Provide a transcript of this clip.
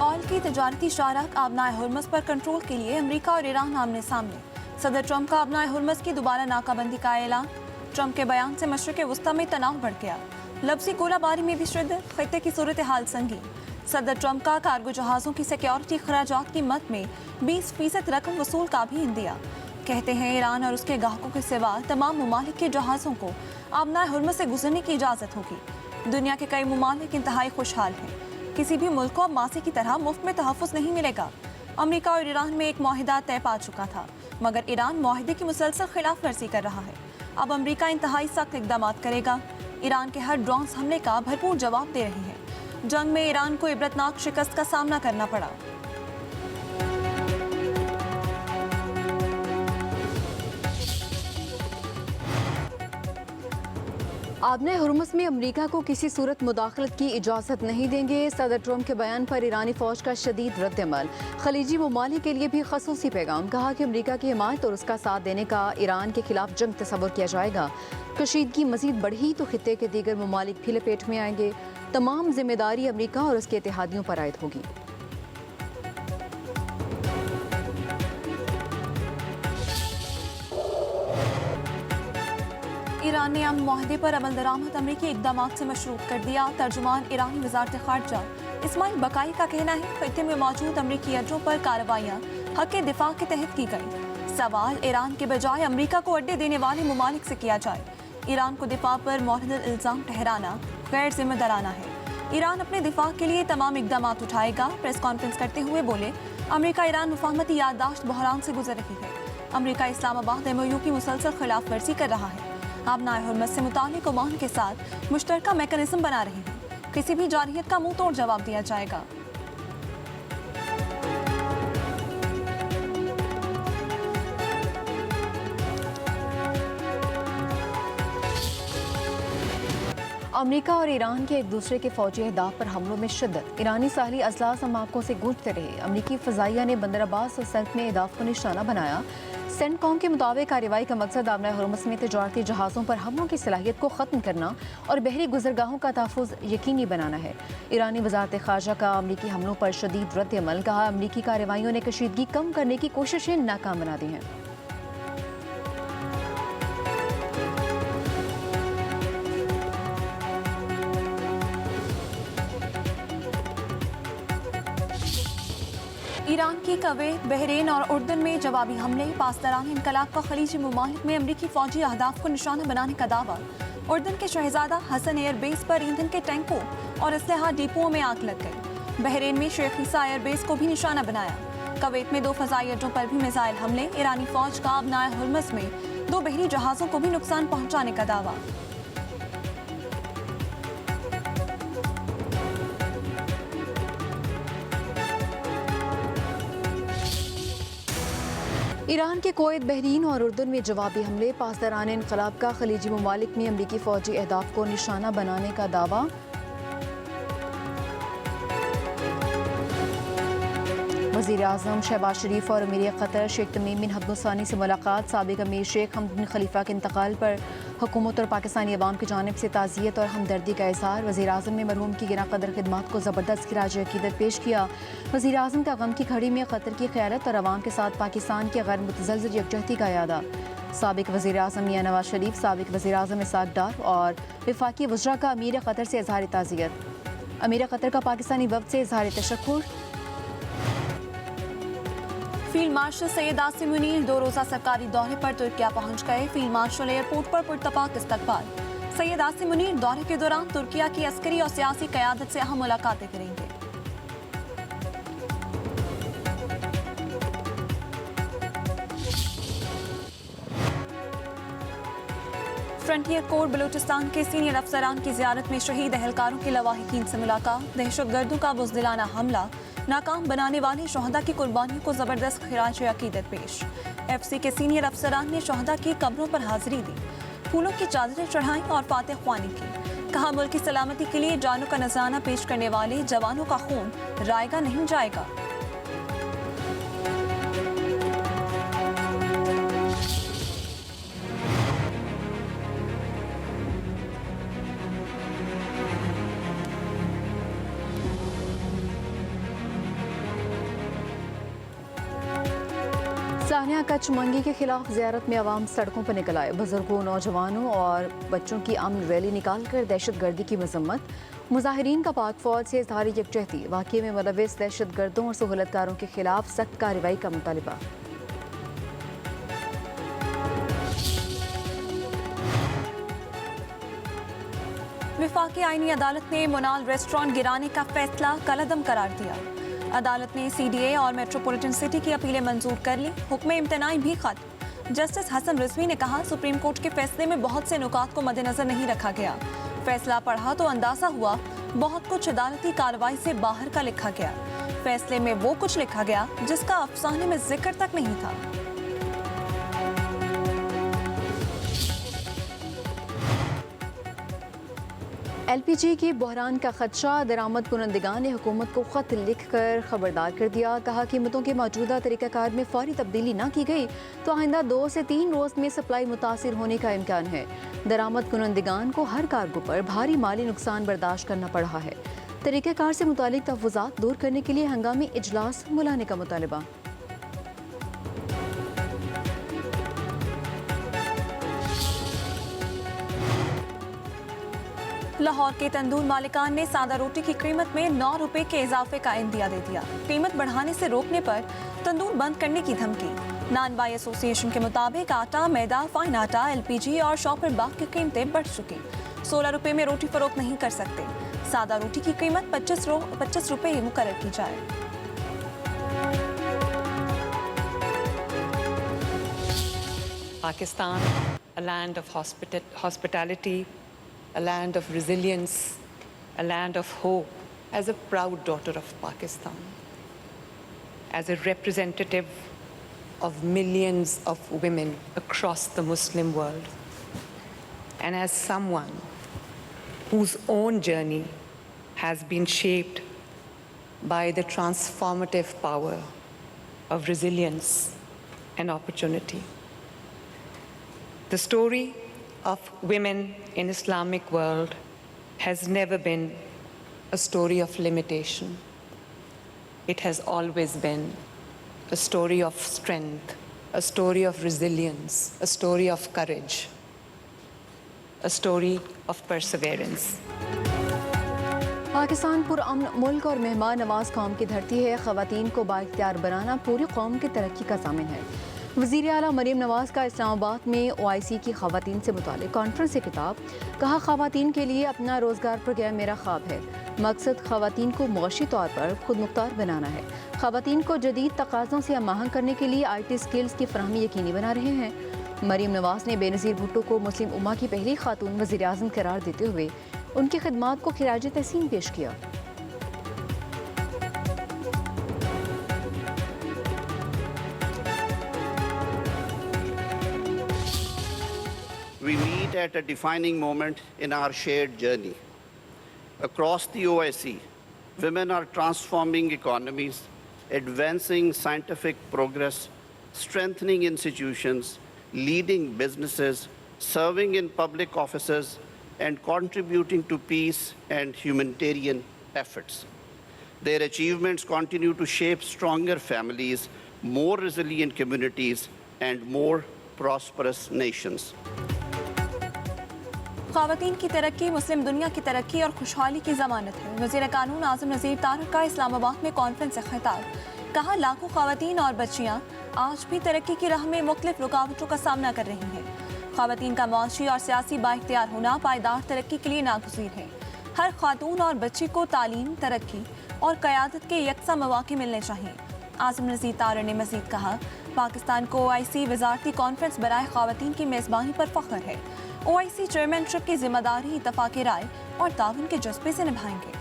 Oil की तजारती शाहराह आबनाए Hormuz पर control के लिए अमेरिका और ईरान आमने सामने। सदर ट्रंप का आबनाए हुर्मस की दोबारा नाकाबंदी का ऐलान। ट्रंप के बयान से मशरिक वस्ता में तनाव बढ़ गया। लफ्जी गोलाबारी में भी शिद्दत, खित्ते की सूरत हाल संगी। सदर ट्रंप का कार्गो जहाज़ों की सिक्योरिटी खराजात की मद में 20% रकम वसूल का भी इंदिया। कहते हैं ईरान और उसके ग्राहकों के सिवा तमाम ममालिक के जहाज़ों को आबनाए हुर्मस से गुजरने की इजाज़त होगी। दुनिया के कई ममालिक इंतहाई खुशहाल हैं। किसी भी मुल्क को अब मासी की तरह मुफ्त में तहफ़्फ़ुज़ नहीं मिलेगा। अमेरिका और ईरान में एक मुआहिदा तय पा चुका था, मगर ईरान मुआहिदे की मुसलसल खिलाफ वर्जी कर रहा है। अब अमेरिका इंतहाई सख्त इक़दाम करेगा। ईरान के हर ड्रोन हमले का भरपूर जवाब दे रही है। जंग में ईरान को इबरतनाक शिकस्त का सामना करना पड़ा। आबनाए हुर्मस में अमेरिका को किसी सूरत मुदाखलत की इजाज़त नहीं देंगे। सदर ट्रंप के बयान पर ईरानी फ़ौज का शदीद रद्दअमल। खलीजी ममालिक के लिए भी खसूसी पैगाम। कहा कि अमेरिका की हिमायत और उसका साथ देने का ईरान के खिलाफ जंग तस्वुर किया जाएगा। कशीदगी मजीद बढ़ी तो खित्ते के दीगर ममालिक भी लपेट में आएंगे। तमाम जिम्मेदारी अमेरिका और उसके इत्तेहादियों पर आयद होगी। ईरान ने अमन मुआहदे पर अमल दरामद अमरीकी इक़दाम से मशरूत कर दिया। तर्जुमान ईरानी वज़ारत ख़ारजा इस्माइल बकाई का कहना है खित्ते में मौजूद अमरीकी अड्डों पर कार्रवाइयाँ हक़ दिफा के तहत की गई। सवाल ईरान के बजाय अमरीका को अड्डे देने वाले ममालिक से किया जाए। ईरान को दिफा पर मुअहदद इल्ज़ाम ठहराना गैर जिम्मेदाराना है। ईरान अपने दिफा के लिए तमाम इक़दाम उठाएगा। प्रेस कॉन्फ्रेंस करते हुए बोले, अमरीका ईरान मुफाहमती याददाश्त बहरान से गुजर रही है। अमरीका इस्लामाबाद MOU की मुसलसल खिलाफ वर्जी कर रहा है। आबनाए हुर्मस से मुतालिक ओमान के साथ मुश्तरका मैकेनिज्म बना रहे हैं। किसी भी जारहियत का मुंह तोड़ जवाब दिया जाएगा। अमेरिका और ईरान के एक दूसरे के फौजी अहदाफ पर हमलों में शिद्दत। ईरानी साहली अजला समाकों से गूंजते रहे। अमरीकी फ़ज़ाइया ने बंदर अब्बास और सर्क में अहदाफ को निशाना बनाया। सेंटकॉम के मुताबिक कार्रवाई का मकसद आबनाए हुर्मस में तजारती जहाज़ों पर हमलों की सलाहियत को ख़त्म करना और बहरी गुजरगाहों का तहफ़्फ़ुज़ यकीनी बनाना है। ईरानी वज़ारत ख़ारजा का अमरीकी हमलों पर शदीद रद्दअमल। कहा, अमरीकी कार्रवाइयों ने कशीदगी कम करने की कोशिशें नाकाम बना दी हैं। ईरान की कुवैत, बहरीन और उर्दन में जवाबी हमले। पासदारान इनकलाब का खलीजी ममालिक में अमरीकी फौजी अहदाफ को निशाना बनाने का दावा। उर्दन के शहजादा हसन एयरबेस पर ईंधन के टैंकों और असलहा डिपोओं में आग लग गई। बहरीन में शेख ईसा एयरबेस को भी निशाना बनाया। कुवैत में 2 फ़ज़ाई अड्डों पर भी मिसाइल हमले। ईरानी फौज का आबनाए हुर्मस में 2 बहरी जहाज़ों को भी नुकसान पहुंचाने का दावा। ईरान के कुवैत, बहरीन और उर्दन में जवाबी हमले। पासदारान इनकलाब का खलीजी ममालिक में अमरीकी फौजी अहदाफ को निशाना बनाने का दावा। वज़ीर आज़म शहबाज शरीफ और अमीर क़तर शेख तमीम बिन हम्द सानी से मुलाकात। साबिक़ अमीर शेख हमद बिन खलीफा के इंतकाल पर हुकूमत और पाकिस्तानी अवाम की जानिब से ताज़ियत और हमदर्दी का इज़हार। वज़ीर आज़म ने मरहूम की गिरा कदर खिदमात को ज़बरदस्त खिराज अक़ीदत पेश किया। वज़ीर आज़म का गम की घड़ी में क़तर की क़यादत और अवाम के साथ पाकिस्तान की गैर मुतज़लज़ल यकजहती का यादा। साबिक़ वज़ीर आज़म मियां नवाज शरीफ, साबिक़ वज़ीर आज़म इसाक डार और वफाकी वज़रा का अमीर क़तर से इज़हार ताज़ियत। अमीर क़तर का पाकिस्तानी वफ़द से इज़हार तशक्कुर। फील्ड मार्शल सैयद आसिम मुनीर 2 रोज़ा सरकारी दौरे पर तुर्किया पहुंच गए। फील्ड मार्शल एयरपोर्ट पर पुरतपाक इस्तकबाल। सैयद आसिम मुनीर दौरे के दौरान तुर्किया की अस्करी और सियासी क़यादत से अहम मुलाकातें करेंगे। फ्रंटियर कोर बलूचिस्तान के सीनियर अफसरान की ज़ियारत में शहीद अहलकारों के लवाहिकीन से मुलाकात। दहशतगर्दों का बुज़दिलाना हमला नाकाम बनाने वाले शहदा की कुर्बानियों को ज़बरदस्त खिराज अक़ीदत पेश। FC के सीनियर अफसरान ने शहदा की कब्रों पर हाजिरी दी, फूलों की चादरें चढ़ाई और फातह ख्वानी की। कहा, मुल्क की सलामती के लिए जानों का नजराना पेश करने वाले जवानों का खून रायगा नहीं जाएगा। सानिया कच मंगी के खिलाफ ज़ियारत में अवाम सड़कों पर निकल आए। बुजुर्गों, नौजवानों और बच्चों की अमन रैली निकाल कर दहशत गर्दी की मजम्मत। मुजाहिरीन का पाक फौज से इज़हार यकजहती। वाक़ये में मुलव्विस दहशत गर्दों और सहूलतकारों के खिलाफ सख्त कार्रवाई का मुतालबा। वफाकी आईनी अदालत ने मोनाल रेस्टोरेंट गिराने का फैसला कलअदम करार दिया। अदालत ने CDA और मेट्रोपॉलिटन सिटी की अपीलें मंजूर कर ली। हुक्म इम्तनाई भी खत्म। जस्टिस हसन रिजवी ने कहा, सुप्रीम कोर्ट के फैसले में बहुत से नुकात को मद्देनजर नहीं रखा गया। फैसला पढ़ा तो अंदाजा हुआ बहुत कुछ अदालती कार्रवाई से बाहर का लिखा गया। फैसले में वो कुछ लिखा गया जिसका अफसाने में जिक्र तक नहीं था। LPG की बहरान का खदशा। दरामद कुनंदगान ने हुकूमत को ख़त लिख कर खबरदार कर दिया। कहा कीमतों के मौजूदा तरीक़ाकार में फौरी तब्दीली न की गई तो आइंदा 2 से 3 रोज़ में सप्लाई मुतासिर होने का इम्कान है। दरामद कुनंदगान को हर कार्गो पर भारी माली नुकसान बर्दाश्त करना पड़ रहा है। तरीक़ाकार से मुतालिक तहफ़्फ़ुज़ात दूर करने के लिए हंगामी इजलास बुलाने का मुतालबा। लाहौर के तंदूर मालिकान ने सादा रोटी की कीमत में 9 रुपए के इजाफे का इंदिया दे दिया। कीमत बढ़ाने से रोकने पर तंदूर बंद करने की धमकी। नान बाई एसोसिएशन के मुताबिक आटा, मैदा, फाइन आटा, LPG और शॉपर बाग की कीमतें बढ़ चुकी। 16 रुपए में रोटी फरोख्त नहीं कर सकते। सादा रोटी की कीमत 25 रुपए मुकर्रर की जाए। Pakistan, a land of hospitality, a land of resilience, a land of hope. As a proud daughter of Pakistan, as a representative of millions of women across the Muslim world, and as someone whose own journey has been shaped by the transformative power of resilience and opportunity. The story of women in Islamic world has never been a story of limitation. It has always been a story of strength, a story of resilience, a story of courage, a story of perseverance. Pakistan पुरअमन मुल्क और मेहमान नवाज कौम की धरती है। ख़वातीन को बाइख्तियार बनाना पूरी कौम की तरक्की का ज़ामिन है। वज़ीर आला मरीम नवाज का इस्लामाबाद में OIC की ख़वातीन से मुताल्लिक़ कॉन्फ्रेंस से खिताब। कहा, ख़वातीन के लिए अपना रोज़गार प्रोग्राम मेरा ख्वाब है। मकसद ख़वातीन को मुआशी तौर पर खुद मुख्तार बनाना है। ख़वातीन को जदीद तकाज़ों से हमआहंग करने के लिए IT स्किल्स की फराहमी यकीनी बना रहे हैं। मरीम नवाज ने बेनज़ीर भुट्टो को मुस्लिम उम्मा की पहली खातून वज़ीर आज़म करार देते हुए उनकी खिदमात को खिराज तहसीन पेश किया। We meet at a defining moment in our shared journey. Across the OIC, women are transforming economies, advancing scientific progress, strengthening institutions, leading businesses, serving in public offices, and contributing to peace and humanitarian efforts. Their achievements continue to shape stronger families, more resilient communities, and more prosperous nations. ख़वातीन की तरक्की मुस्लिम दुनिया की तरक्की और खुशहाली की ज़मानत है। वज़ीर कानून आज़म नज़ीर तारक का इस्लामाबाद में कॉन्फ्रेंस से खिताब। कहा, लाखों ख़वातीन और बच्चियाँ आज भी तरक्की की राह में मुख्तलिफ रुकावटों का सामना कर रही हैं। ख़वातीन का मुआशी और सियासी बाइख्तियार होना पायदार तरक्की के लिए नागुज़ीर है। हर खातून और बच्ची को तालीम, तरक्की और क़यादत के यकसा मौक़े मिलने चाहिए। आज़म नज़ीर तारक ने मज़ीद कहा, पाकिस्तान को OIC वज़ारती कॉन्फ्रेंस बराए ख़वातीन की मेज़बानी पर फ़ख्र है। OIC चेयरमैनशिप की जिम्मेदारी इत्तफ़ाक़ राय और ताउन के जज्बे से निभाएंगे।